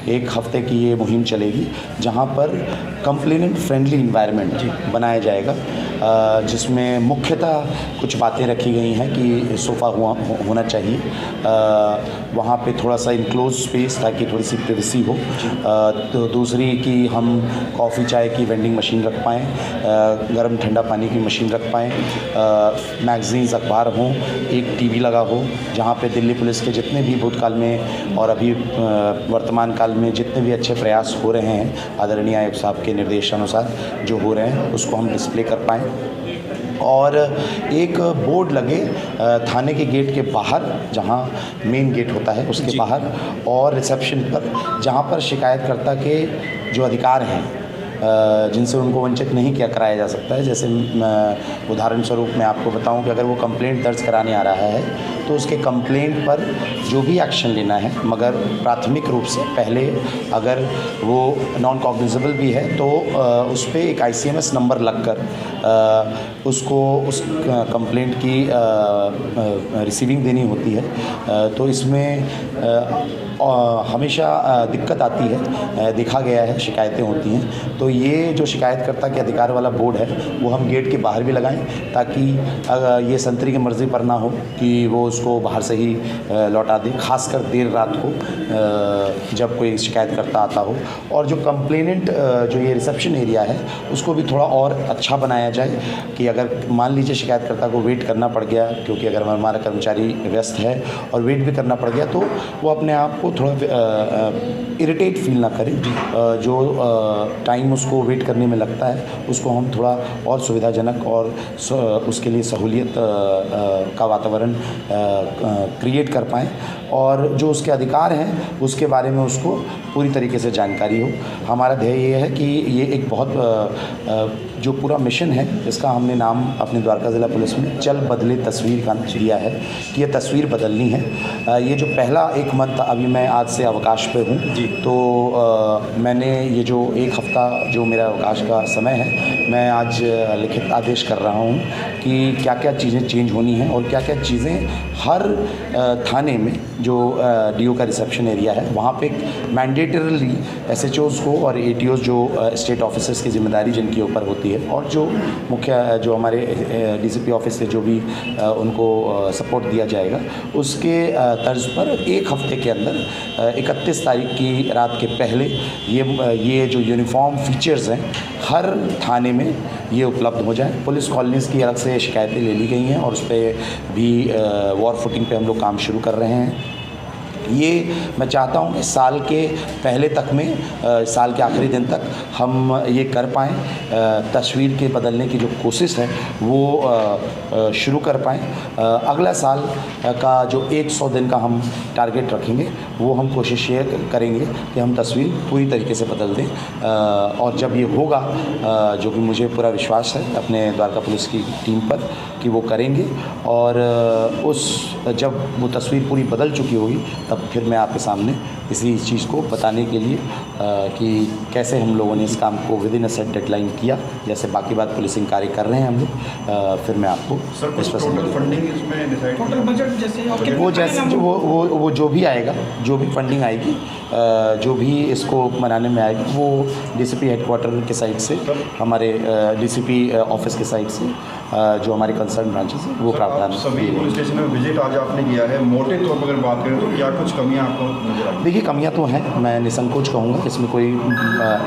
1 हफ्ते की ये मुहिम चलेगी, जहाँ पर कंप्लेनेंट फ्रेंडली इन्वायरमेंट बनाया जाएगा, जिसमें मुख्यतः कुछ बातें रखी गई हैं कि सोफ़ा होना चाहिए, वहाँ पे थोड़ा सा इनक्लोज स्पेस ताकि थोड़ी सी प्राइवेसी हो। तो दूसरी कि हम कॉफ़ी चाय की वेंडिंग मशीन रख पाएँ, गर्म ठंडा पानी की मशीन रख पाएँ, मैगज़ीन्स अखबार हों, एक टीवी लगा हो, जहाँ पे दिल्ली पुलिस के जितने भी भूतकाल में और अभी वर्तमान काल में जितने भी अच्छे प्रयास हो रहे हैं आदरणीय आयुक्त साहब के निर्देशानुसार जो हो रहे हैं उसको हम डिस्प्ले कर पाएँ। और एक बोर्ड लगे थाने के गेट के बाहर, जहाँ मेन गेट होता है उसके बाहर, और रिसेप्शन पर, जहाँ पर शिकायतकर्ता के जो अधिकार हैं जिनसे उनको वंचित नहीं किया कराया जा सकता है। जैसे उदाहरण स्वरूप मैं आपको बताऊं कि अगर वो कंप्लेंट दर्ज कराने आ रहा है तो उसके कंप्लेंट पर जो भी एक्शन लेना है, मगर प्राथमिक रूप से पहले अगर वो नॉन कॉग्निजेबल भी है तो उस पर एक ICMS नंबर लगकर उसको उस कंप्लेंट की रिसीविंग देनी होती है। तो इसमें हमेशा दिक्कत आती है, देखा गया है, शिकायतें होती हैं। तो ये जो शिकायतकर्ता के अधिकार वाला बोर्ड है वो हम गेट के बाहर भी लगाएं, ताकि ये संतरी की मर्ज़ी पर ना हो कि वो उसको बाहर से ही लौटा दे, खासकर देर रात को जब कोई शिकायतकर्ता आता हो। और जो कंप्लेनेंट जो ये रिसेप्शन एरिया है उसको भी थोड़ा और अच्छा बनाया जाए कि अगर मान लीजिए शिकायतकर्ता को वेट करना पड़ गया, क्योंकि अगर हमारा कर्मचारी व्यस्त है और वेट भी करना पड़ गया, तो वो अपने आप को थोड़ा इरिटेट फील ना करे। जो टाइम उसको वेट करने में लगता है उसको हम थोड़ा और सुविधाजनक और उसके लिए सहूलियत का वातावरण क्रिएट कर पाएँ, और जो उसके अधिकार हैं उसके बारे में उसको पूरी तरीके से जानकारी हो। हमारा ध्येय ये है कि ये एक बहुत जो पूरा मिशन है इसका हमने नाम अपने द्वारका ज़िला पुलिस में चल बदले तस्वीर का दिया है कि ये तस्वीर बदलनी है। ये जो पहला 1 मंथ अभी मैं आज से अवकाश पे हूँ, तो मैंने ये जो 1 हफ़्ता जो मेरा अवकाश का समय है, मैं आज लिखित आदेश कर रहा हूँ कि क्या क्या चीज़ें चेंज होनी हैं और क्या क्या चीज़ें हर थाने में जो DO का रिसेप्शन एरिया है वहाँ पे मैंडेटरली SHOs को और ATOs जो स्टेट ऑफिसर्स की जिम्मेदारी जिनके ऊपर होती है, और जो मुख्य जो हमारे DCP ऑफिस से जो भी उनको सपोर्ट दिया जाएगा, उसके तर्ज पर 1 हफ्ते के अंदर 31 तारीख की रात के पहले ये जो यूनिफॉर्म फीचर्स हैं हर थाने में ये उपलब्ध हो जाए। पुलिस कॉलोनीज़ की अलग से शिकायतें ले ली गई हैं और उस पर भी वॉर फुटिंग पे हम लोग काम शुरू कर रहे हैं। ये मैं चाहता हूँ कि साल के पहले तक में, साल के आखिरी दिन तक हम ये कर पाएँ, तस्वीर के बदलने की जो कोशिश है वो शुरू कर पाएँ। अगला साल का जो 100 दिन का हम टारगेट रखेंगे वो हम कोशिश ये करेंगे कि हम तस्वीर पूरी तरीके से बदल दें, और जब ये होगा, जो कि मुझे पूरा विश्वास है अपने द्वारका पुलिस की टीम पर कि वो करेंगे, और जब वो तस्वीर पूरी बदल चुकी होगी तब फिर मैं आपके सामने इसी चीज़ को बताने के लिए कि कैसे हम लोगों ने इस काम को विदिन अ सेट डेडलाइन किया, जैसे बाकी बात पुलिसिंग कार्य कर रहे हैं हम लोग, फिर मैं आपको इस पर वो जो भी आएगा, जो भी फंडिंग आएगी, जो भी इसको बनाने में आएगी, वो DCP हेडक्वार्टर के साइड से, हमारे DCP ऑफिस के साइड से, जो हमारे कंसर्न ब्रांचेस हैं वो प्रावधान। सभी पुलिस स्टेशन में विजिट आज आपने किया है, मोटे तौर पर अगर बात करें तो क्या कुछ कमियां आपको नजर आई? देखिए, कमियां तो हैं, मैं निसंकोच कहूँगा, इसमें कोई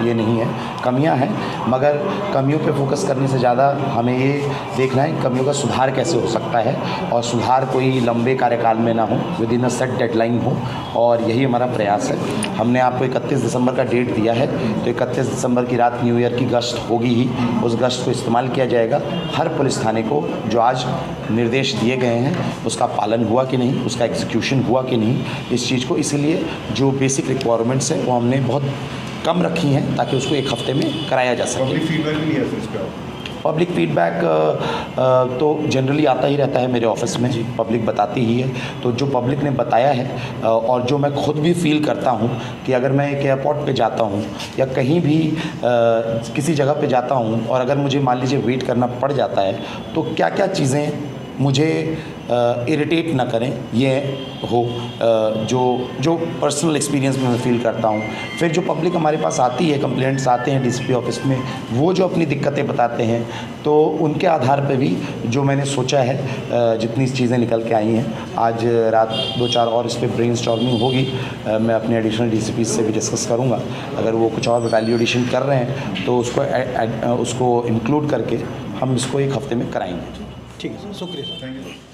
ये नहीं है, कमियां हैं, मगर कमियों पे फोकस करने से ज़्यादा हमें ये देखना है कमियों का सुधार कैसे हो सकता है, और सुधार कोई लंबे कार्यकाल में ना हो, विदिन अ सेट डेडलाइन हो, और यही हमारा प्रयास है। हमने आपको 31 दिसंबर का डेट दिया है, तो 31 दिसंबर की रात न्यू ईयर की गश्त होगी ही, उस गश्त को इस्तेमाल किया जाएगा। हर पुलिस थाने को जो आज निर्देश दिए गए हैं उसका पालन हुआ कि नहीं, उसका एग्जीक्यूशन हुआ कि नहीं, इस चीज़ को, इसीलिए जो बेसिक रिक्वायरमेंट्स हैं वो हमने बहुत कम रखी हैं ताकि उसको 1 हफ्ते में कराया जा सके। पब्लिक फीडबैक भी है इस पर? पब्लिक फीडबैक तो जनरली आता ही रहता है मेरे ऑफिस में, पब्लिक बताती ही है। तो जो पब्लिक ने बताया है और जो मैं खुद भी फील करता हूँ कि अगर मैं एक एयरपोर्ट पे जाता हूँ या कहीं भी किसी जगह पे जाता हूँ और अगर मुझे मान लीजिए वेट करना पड़ जाता है, तो क्या क्या चीज़ें मुझे इरिटेट ना करें, ये हो जो पर्सनल एक्सपीरियंस में मैं फ़ील करता हूँ। फिर जो पब्लिक हमारे पास आती है, कंप्लेंट्स आते हैं डीसीपी ऑफिस में, वो जो अपनी दिक्कतें बताते हैं, तो उनके आधार पे भी जो मैंने सोचा है, जितनी चीज़ें निकल के आई हैं, आज रात 2-4 और इस पर ब्रेनस्टॉर्मिंग होगी। मैं अपने एडिशनल डीसीपी से भी डिस्कस करूँगा, अगर वो कुछ और वैल्यू एडिशन कर रहे हैं तो उसको इंक्लूड करके हम इसको 1 हफ्ते में कराएंगे। ठीक है सर, शुक्रिया सर। Thank you.